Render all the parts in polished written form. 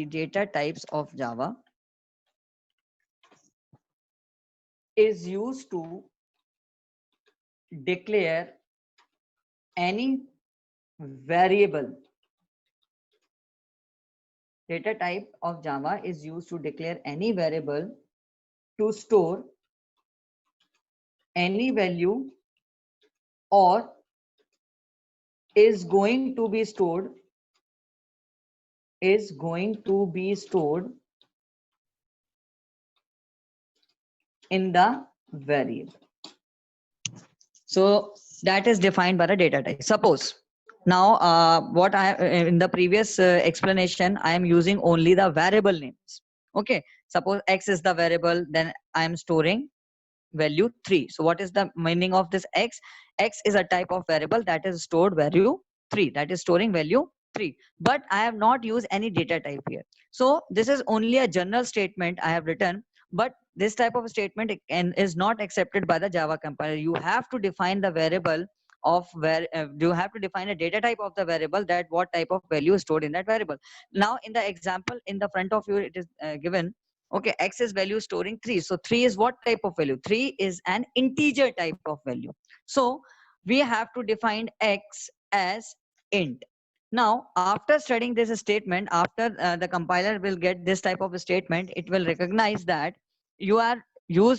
the data types of Java is used to declare any variable. Data type of Java is used to declare any variable to store any value or is going to be stored in the variable. So that is defined by the data type. Suppose now what I in the previous explanation I am using only the variable names. Okay, suppose x is the variable, then I am storing value 3. So what is the meaning of this x? X is a type of variable that is stored value 3, that is storing value 3, but I have not used any data type here. So this is only a general statement I have written, but this type of statement is not accepted by the Java compiler. You have to define the variable of where you have to define a data type of the variable, that what type of value is stored in that variable. Now in the example in the front of you it is given, okay, x is value storing 3. So 3 is what type of value? 3 is an integer type of value. So we have to define x as int. Now after studying this statement, after the compiler will get this type of a statement, it will recognize that you are you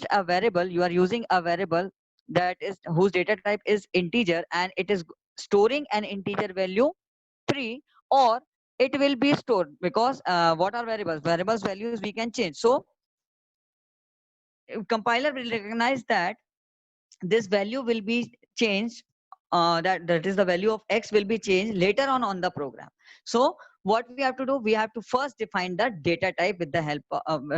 are using a variable that is whose data type is integer, and it is storing an integer value 3, or it will be stored, because what are variables? Variables values we can change. So compiler will recognize that this value will be changed, that is the value of x will be changed later on the program. So what we have to do, we have to first define the data type with the help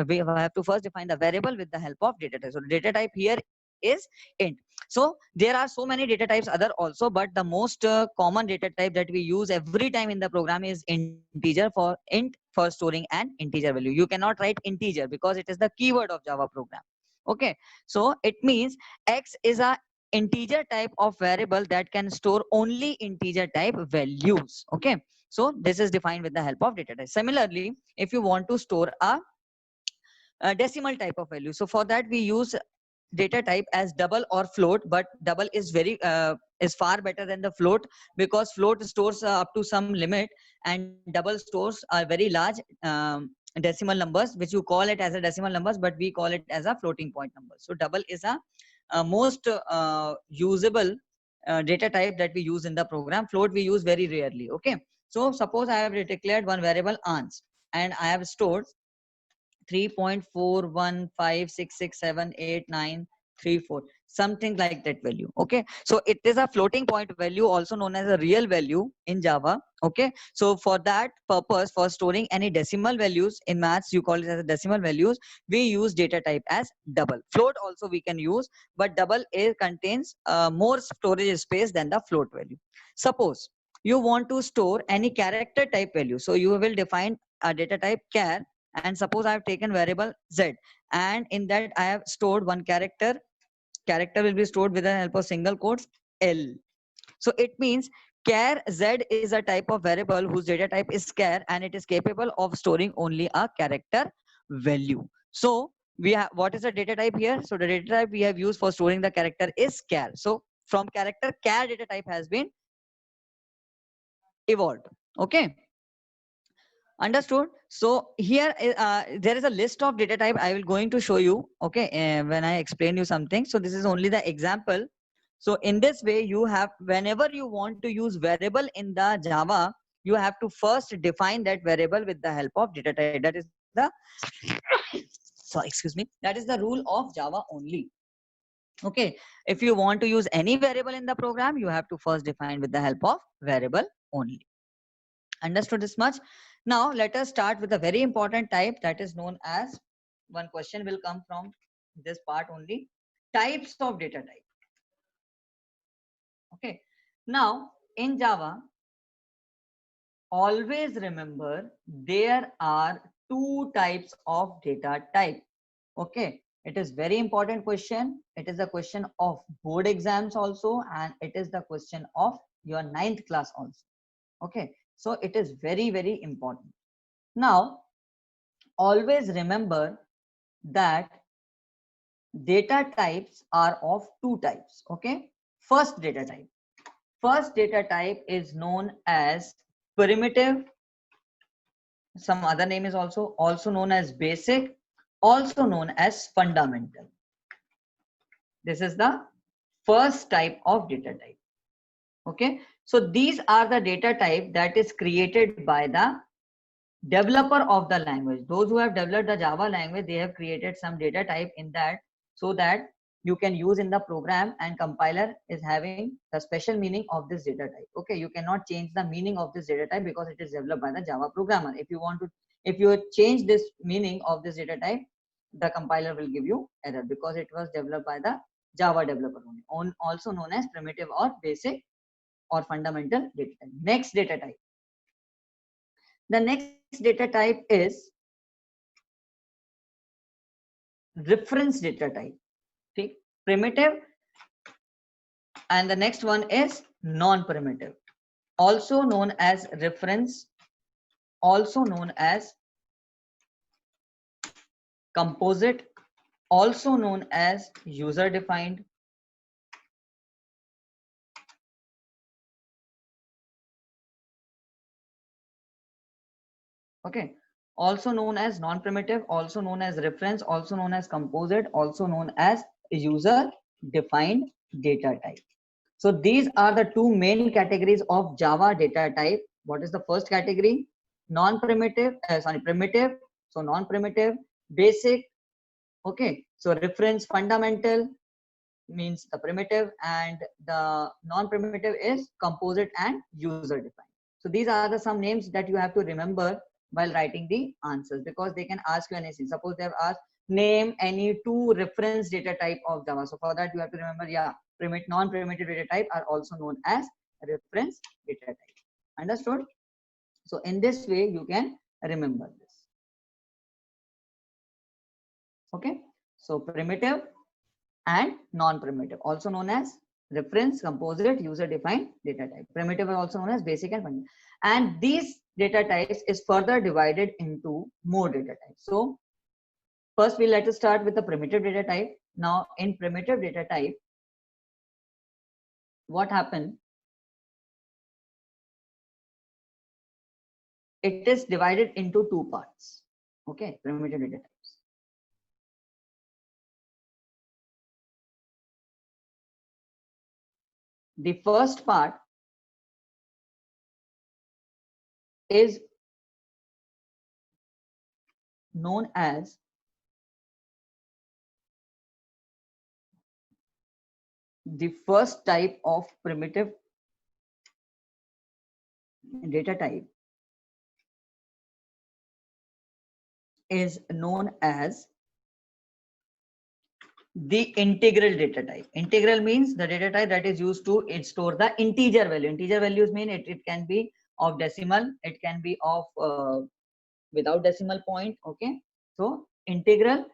we have to first define the variable with the help of data type. So data type here is int. So there are so many data types other also, but the most common data type that we use every time in the program is integer, for int, for storing an integer value. You cannot write integer because it is the keyword of Java program. Okay, so it means x is a integer type of variable that can store only integer type values. Okay, so this is defined with the help of data type. Similarly, if you want to store a decimal type of value, so for that we use data type as double or float, but double is is far better than the float, because float stores up to some limit and double stores are very large decimal numbers, which you call it as a decimal numbers, but we call it as a floating point number. So double is a most usable data type that we use in the program. Float we use very rarely. Okay, so suppose I have declared one variable ans, and I have stored 3.4156678934, something like that value. Okay, so it is a floating point value, also known as a real value in Java. Okay, so for that purpose, for storing any decimal values in maths, you call it as a decimal values, we use data type as double. Float also we can use, but double contains more storage space than the float value. Suppose you want to store any character type value, so you will define a data type char, and suppose I have taken variable z, and in that I have stored one character. Character will be stored with the help of single quotes L. So it means char z is a type of variable whose data type is char, and it is capable of storing only a character value. So we have, what is the data type here? So the data type we have used for storing the character is char. So from character, char data type has been evolved. Okay, understood. So here there is a list of data type I will going to show you. Okay, when I explain you something. So this is only the example. So in this way, you have, whenever you want to use variable in the Java, you have to first define that variable with the help of data type. That is the sorry, excuse me, that is the rule of Java only. Okay, if you want to use any variable in the program, you have to first define with the help of variable only. Understood this much? Now let us start with a very important type that is known as, one question will come from this part only, types of data type. Okay, now in Java, always remember there are two types of data type. Okay, it is very important question. It is a question of board exams also, and it is the question of your 9th class also. Okay, so it is very, very important. Now always remember that data types are of two types. Okay, first data type. First data type is known as primitive. Some other name is also known as basic, also known as fundamental. This is the first type of data type. Okay, so these are the data type that is created by the developer of the language. Those who have developed the Java language, they have created some data type in that, so that you can use in the program, and compiler is having the special meaning of this data type. Okay, you cannot change the meaning of this data type because it is developed by the Java programmer. If you change this meaning of this data type, the compiler will give you error because it was developed by the Java developer only, also known as primitive or basic or fundamental data type. Next data type. The next data type is reference data type. Okay? Primitive, and the next one is non-primitive, also known as reference, also known as composite, also known as user defined. Okay, also known as non-primitive, also known as reference, also known as composite, also known as user defined data type. So these are the two main categories of Java data type. What is the first category? Primitive. So non-primitive, basic. Okay, so reference, fundamental means the primitive, and the non-primitive is composite and user defined. So these are the some names that you have to remember while writing the answers, because they can ask you anything. Suppose they have asked name any two reference data type of Java. So for that you have to remember, yeah, non-primitive data type are also known as reference data type. Understood? So in this way you can remember this. Okay, so primitive and non-primitive, also known as reference, composite, user defined data type. Primitive are also known as basic and fundamental. And these data types is further divided into more data types. So first we let us start with the primitive data type. Now in primitive data type, what happened? It is divided into two parts. Okay, primitive data types. The first part is known as the first type of primitive data type is known as the integral data type. Integral means the data type that is used to store the integer value. Integer values mean it can be of decimal, it can be of without decimal point. Okay, so integral.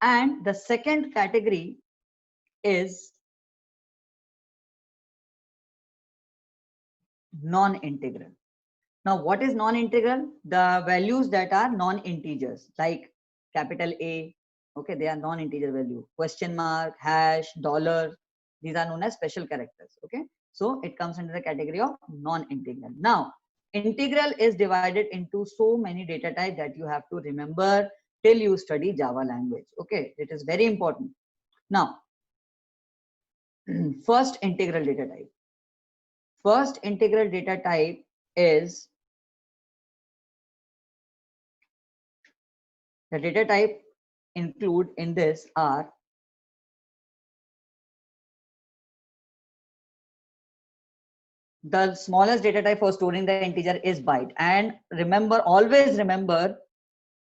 And the second category is non-integral. Now what is non-integral? The values that are non-integers, like capital A. Okay, they are non-integer value. Question mark, hash, dollar, these are known as special characters. Okay, so it comes under the category of non-integral. Now integral is divided into so many data types that you have to remember till you study Java language. Okay, it is very important. Now first integral data type. First integral data type is the data type include in this are the smallest data type for storing the integer is byte. And remember, always remember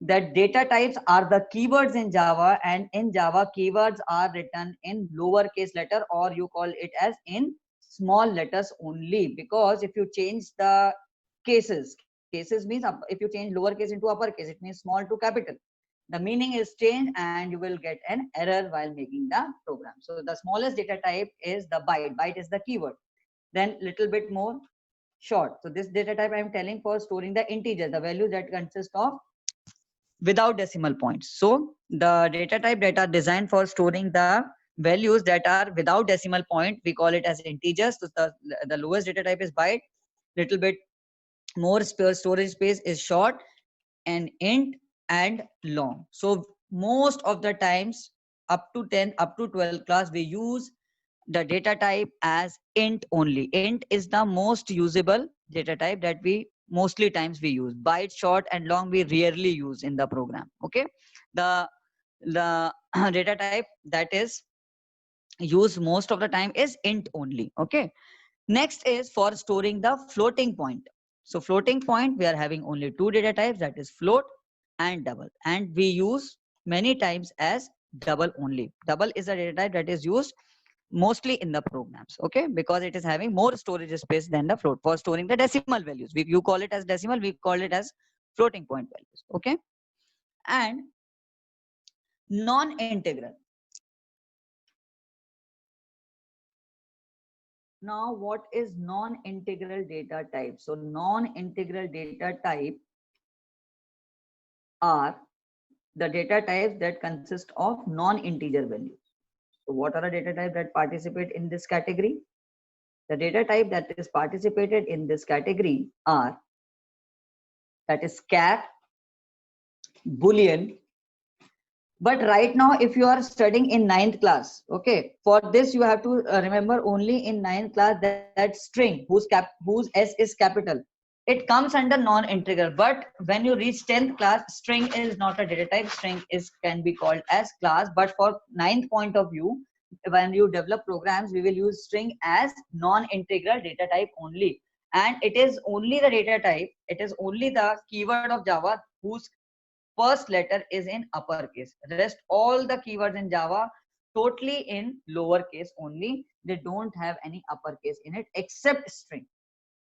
that data types are the keywords in Java, and in Java keywords are written in lowercase letter, or you call it as in small letters only, because if you change the cases means if you change lowercase into uppercase, it means small to capital, the meaning is changed and you will get an error while making the program. So the smallest data type is the byte. Byte is the keyword. Then little bit more short. So this data type I am telling for storing the integer, the value that consists of without decimal points. So the data type that are designed for storing the values that are without decimal point, we call it as integers. So the lowest data type is byte. Little bit more storage space is short, and int and long. So most of the times up to 10, up to 12 class, we use the data type as int only. Int is the most usable data type that we mostly times we use. Byte, short and long we rarely use in the program. Okay, the data type that is used most of the time is int only. Okay, next is for storing the floating point. So floating point, we are having only two data types, that is float and double, and we use many times as double only. Double is a data type that is used mostly in the programs. Okay, because it is having more storage space than the float for storing the decimal values. You call it as decimal, we call it as floating point values. Okay, and non-integral. Now, what is non-integral data type? So non-integral data type are the data types that consist of non-integer values. So what are the data types that participate in this category? The data type that is participated in this category are, that is char, boolean. But right now, if you are studying in 9th class, okay, for this you have to remember only in 9th class that string whose S is capital, it comes under non-integral. But when you reach 10th class, string is not a data type. String is can be called as class. But for 9th point of view, when you develop programs, we will use string as non-integral data type only. And it is only the data type, it is only the keyword of Java whose first letter is in uppercase. Rest all the keywords in Java totally in lowercase only. They don't have any uppercase in it except string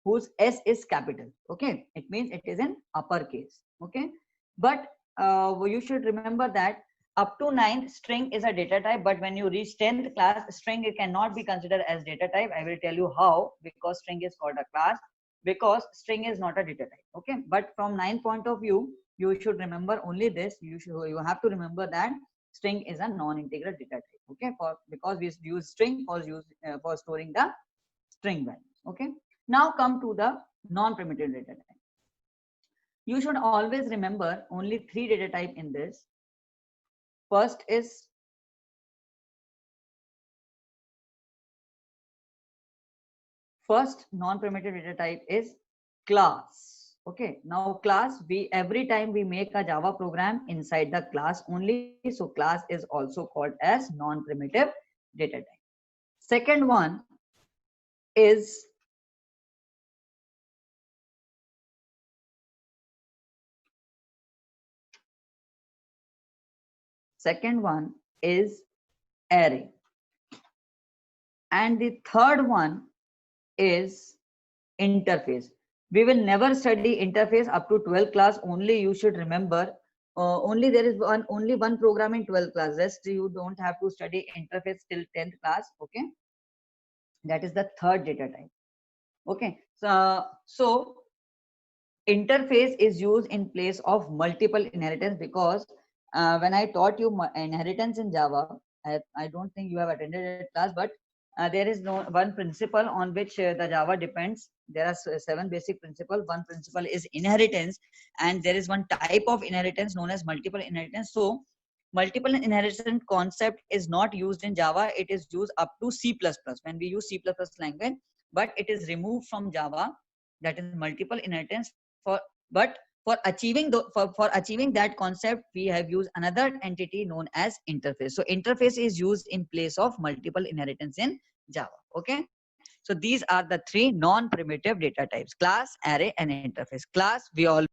whose S is capital. Okay, it means it is in uppercase. Okay, but you should remember that up to 9th string is a data type, but when you reach 10th class, string it cannot be considered as data type. I will tell you how, because string is called a class, because string is not a data type. Okay, but from 9th point of view, you should remember only this. You have to remember that string is a non-integral data type. Okay, for because we use string for storing the string values. Okay, now come to the non-primitive data type. You should always remember only three data type in this. First is non-primitive data type is class. Okay, now class, we every time we make a Java program inside the class only, so class is also called as non-primitive data type. Second one is array, and the third one is interface. We will never study interface up to 12th class only. You should remember only there is only one program in 12th class. Rest you don't have to study interface till 10th class. Okay, that is the third data type. Okay, so interface is used in place of multiple inheritance, because when I taught you inheritance in Java, I don't think you have attended a class, but there is no one principle on which the Java depends. There are 7 basic principles. One principle is inheritance, and there is one type of inheritance known as multiple inheritance. So multiple inheritance concept is not used in Java. It is used up to C++ when we use C++ language, but it is removed from Java. That is multiple inheritance. But for achieving for achieving that concept, we have used another entity known as interface. So interface is used in place of multiple inheritance in Java. Okay, so these are the three non-primitive data types: class, array and interface. Class we all